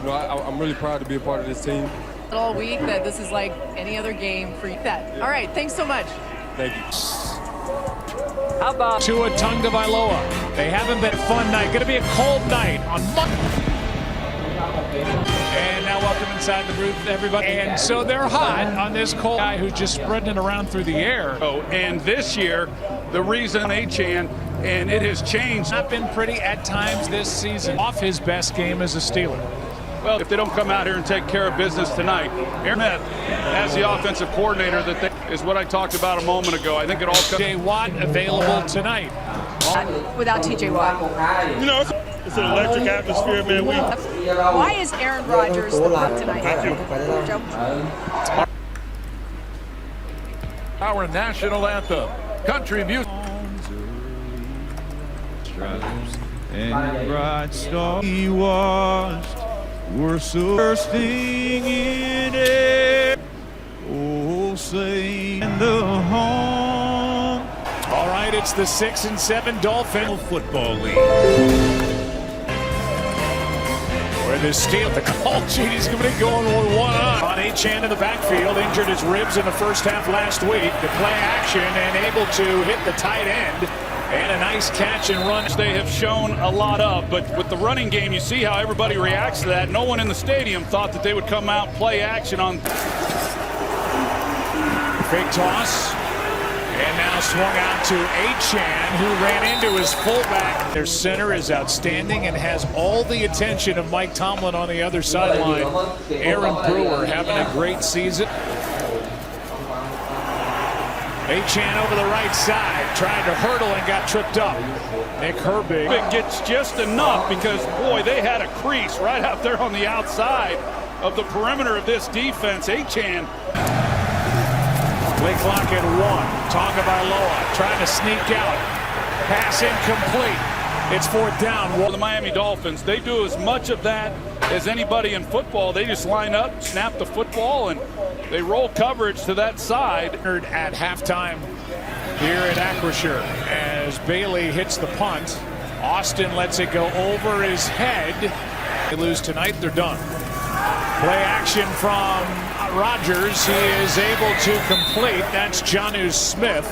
I'm really proud to be a part of this team. All week that this is like any other game for you. All right, thanks so much. Thank you. How about Tua Tagovailoa? They haven't been a fun night. Going to be a cold night on Monday. And now welcome inside the booth, everybody. And so they're hot on this cold guy who's just spreading it around through the air. Oh, and this year, the reason Achane, and it has changed. Not been pretty at times this season. Off his best game as a Steeler. Well, if they don't come out here and take care of business tonight, Aaron Smith, as the offensive coordinator, is what I talked about a moment ago. I think it all comes. T.J. Watt available tonight. Without T.J. Watt. You know, it's an electric atmosphere, man. Why is Aaron Rodgers the pick tonight? Thank you. Joe? Our national anthem, country music. And bright star he washed, were so bursting in air. Oh, say in the home. All right, it's the 6-7 Dolphin Football League. Where the steal, the call sheet is going to be going with one on. On Achane in the backfield, injured his ribs in the first half last week. The play action and able to hit the tight end. And a nice catch and run. They have shown a lot of, but with the running game, you see how everybody reacts to that. No one in the stadium thought that they would come out and play action on. Fake toss. And now swung out to Achane, who ran into his fullback. Their center is outstanding and has all the attention of Mike Tomlin on the other sideline. Aaron Brewer having a great season. Achane over the right side, trying to hurdle and got tripped up. Nick Herbig. It gets just enough because, boy, they had a crease right out there on the outside of the perimeter of this defense. Achane. Play clock at 1. Tagovailoa trying to sneak out. Pass incomplete. It's fourth down. The Miami Dolphins, they do as much of that as anybody in football. They just line up, snap the football, and they roll coverage to that side. At halftime here at Acrisure as Bailey hits the punt. Austin lets it go over his head. They lose tonight, they're done. Play action from Rodgers. He is able to complete. That's Jonnu Smith.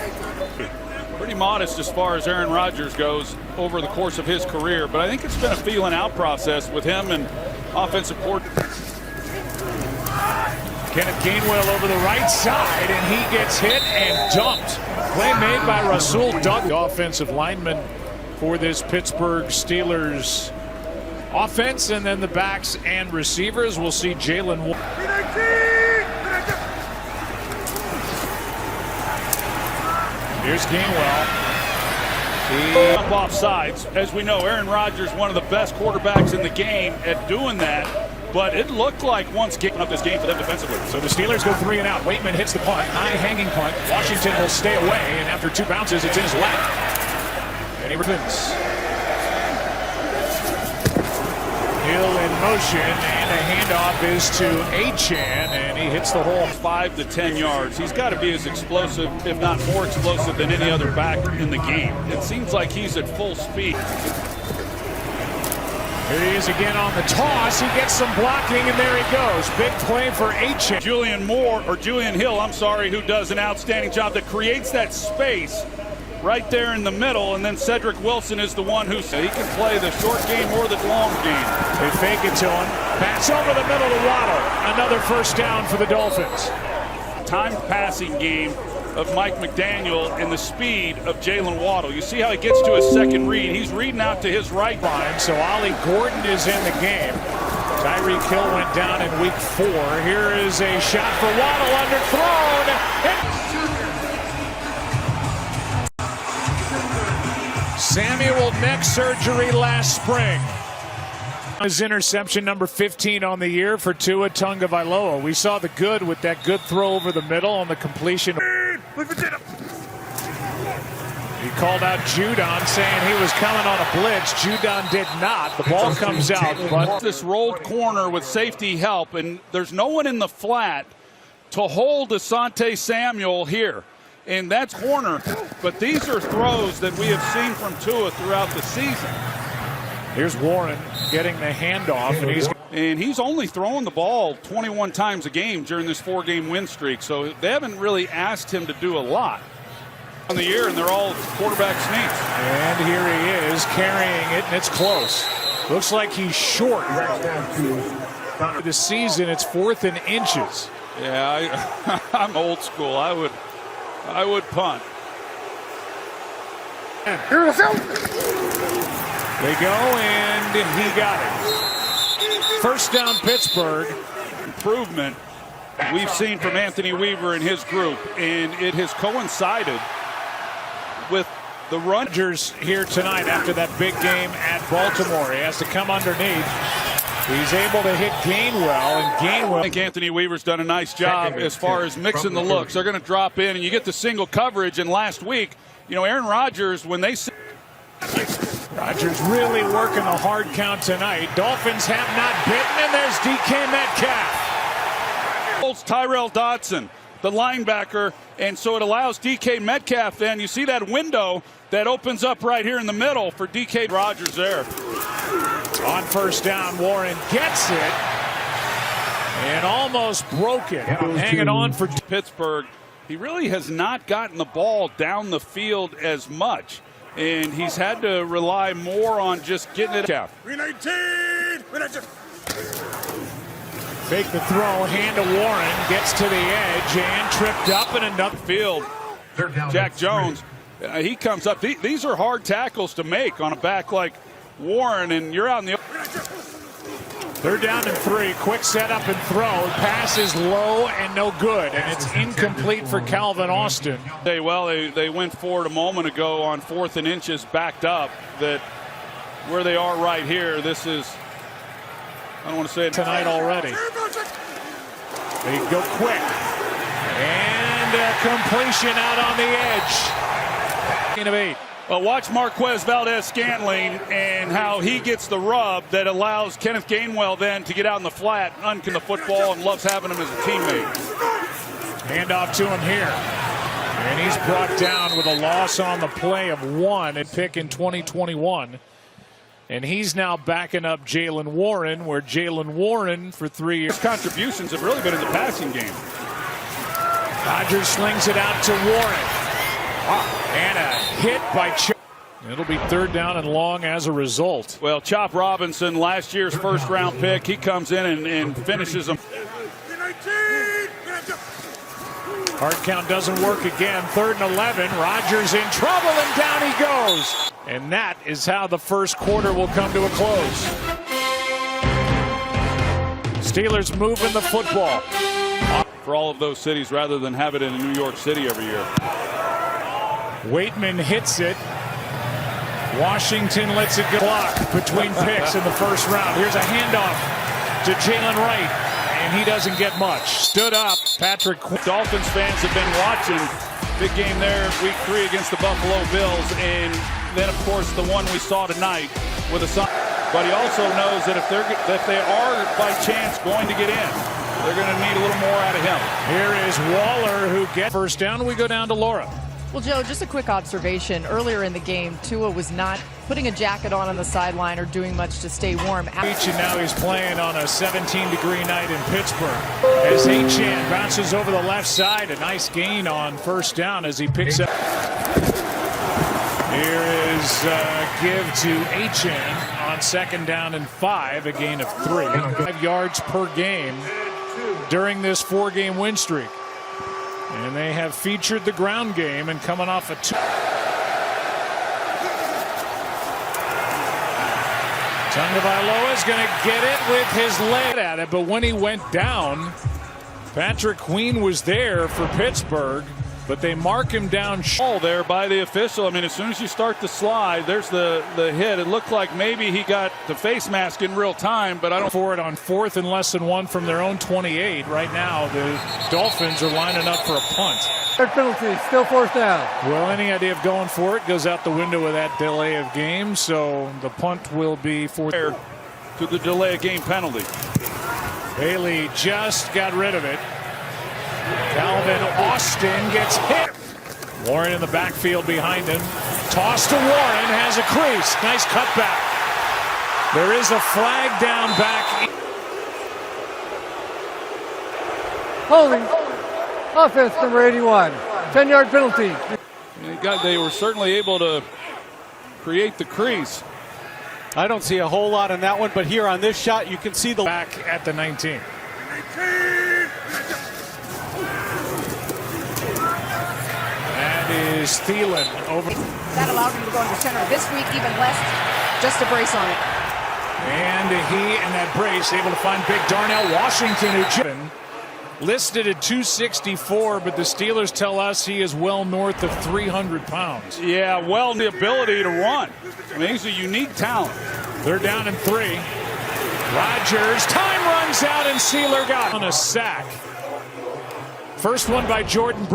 Pretty modest as far as Aaron Rodgers goes over the course of his career, but I think it's been a feeling out process with him and offensive coordinator. Kenneth Gainwell over the right side, and he gets hit and dumped. Play made by Rasul Doug, the offensive lineman for this Pittsburgh Steelers offense, and then the backs and receivers. We'll see Jalen. Here's Gainwell. Up off sides. As we know, Aaron Rodgers, one of the best quarterbacks in the game at doing that. But it looked like once kicking up this game for them defensively. So the Steelers go 3 and out. Waitman hits the punt. High hanging punt. Washington will stay away. And after 2 bounces, it's in his lap. And he returns. Hill in motion. And a handoff is to Achane. And he hits the hole. 5 to 10 yards. He's got to be as explosive, if not more explosive, than any other back in the game. It seems like he's at full speed. Here he is again on the toss. He gets some blocking, and there he goes. Big play for Achane. Julian Hill, I'm sorry, who does an outstanding job that creates that space right there in the middle, and then Cedric Wilson is the one he can play the short game or the long game. They fake it to him. Pass over the middle to Waddle. Another first down for the Dolphins. Timed passing game of Mike McDaniel and the speed of Jalen Waddle. You see how he gets to his second read. He's reading out to his right line. So Ollie Gordon is in the game. Tyreek Hill went down in week 4. Here is a shot for Waddle, underthrown. Samuel neck surgery last spring. His interception number 15 on the year for Tua Tagovailoa. We saw the good with that good throw over the middle on the completion. He called out Judon, saying he was coming on a blitz. Judon did not. The ball comes out. But this rolled corner with safety help, and there's no one in the flat to hold Asante Samuel here. And that's corner. But these are throws that we have seen from Tua throughout the season. Here's Warren getting the handoff, and he's only throwing the ball 21 times a game during this 4-game win streak, so they haven't really asked him to do a lot on the year, and they're all quarterback sneaks. And here he is carrying it, and it's close. Looks like he's short. This season, it's 4th and inches. Yeah, I'm old school. I would punt. They go, and he got it. First down, Pittsburgh. Improvement we've seen from Anthony Weaver and his group, and it has coincided with the run. Rodgers here tonight after that big game at Baltimore. He has to come underneath. He's able to hit Gainwell, and Gainwell. I think Anthony Weaver's done a nice job as far as mixing the looks. They're going to drop in, and you get the single coverage. And last week, you know, Aaron Rodgers, when they Rodgers really working a hard count tonight. Dolphins have not bitten, and there's DK Metcalf. Tyrell Dodson, the linebacker, and so it allows DK Metcalf then. You see that window that opens up right here in the middle for DK Rodgers there. On first down, Warren gets it and almost broke it. Hanging on for Pittsburgh. He really has not gotten the ball down the field as much, and he's had to rely more on just getting it out. Fake the throw, hand to Warren, gets to the edge and tripped up in another field. Jack Jones, he comes up. These are hard tackles to make on a back like Warren, and you're out in the. Third down and 3. Quick setup and throw. Pass is low and no good, and it's incomplete for Calvin Austin. They went for it a moment ago on 4th and inches, backed up. That where they are right here. This is. I don't want to say it tonight already. They go quick. And a completion out on the edge. Of 8. Well, watch Marquez Valdez-Scantling and how he gets the rub that allows Kenneth Gainwell then to get out in the flat, uncan the football, and loves having him as a teammate. Handoff to him here. And he's brought down with a loss on the play of 1 at pick in 2021. And he's now backing up Jaylen Warren, where Jaylen Warren for 3 years. His contributions have really been in the passing game. Rodgers slings it out to Warren. And a hit by Chop. It'll be 3rd down and long as a result. Well, Chop Robinson, last year's first-round pick, he comes in and finishes them. Hard count doesn't work again. 3rd and 11. Rodgers in trouble, and down he goes. And that is how the first quarter will come to a close. Steelers moving the football. For all of those cities rather than have it in New York City every year. Waitman hits it. Washington lets it go. Block between picks in the first round. Here's a handoff to Jalen Wright, and he doesn't get much. Stood up, Patrick. Dolphins fans have been watching. Big game there, week 3 against the Buffalo Bills, and then of course the one we saw tonight with a son. But he also knows that if they are by chance going to get in, they're going to need a little more out of him. Here is Waller, who gets first down. We go down to Laura. Well, Joe, just a quick observation. Earlier in the game, Tua was not putting a jacket on the sideline or doing much to stay warm. And now he's playing on a 17-degree night in Pittsburgh. As Achane bounces over the left side, a nice gain on first down as he picks up. Here is give to Achane on 2nd down and 5, a gain of 3. 5 yards per game during this 4-game win streak. And they have featured the ground game and coming off a 2. Tagovailoa is going to get it with his leg at it, but when he went down, Patrick Queen was there for Pittsburgh, but they mark him down there by the official. I mean, as soon as you start the slide, there's the hit. It looked like maybe he got the face mask in real time, but I don't. For it on 4th and less than 1 from their own 28. Right now, the Dolphins are lining up for a punt. Third penalty, still 4th down. Well, any idea of going for it goes out the window with that delay of game, so the punt will be 4th. To the delay of game penalty. Bailey just got rid of it. Calvin Austin gets hit. Warren in the backfield behind him. Toss to Warren, has a crease. Nice cutback. There is a flag down back. Holding. Offense number 81. 10-yard penalty. They were certainly able to create the crease. I don't see a whole lot on that one, but here on this shot, you can see the back at the 19. That is Thielen over. That allowed him to go under center this week, even less, just a brace on it. And he and that brace able to find Big Darnell Washington, who listed at 264, but the Steelers tell us he is well north of 300 pounds. Yeah, well, the ability to run. I mean, he's a unique talent. They're down in 3. Rodgers, time runs out, and Sealer got on a sack. First one by Jordan.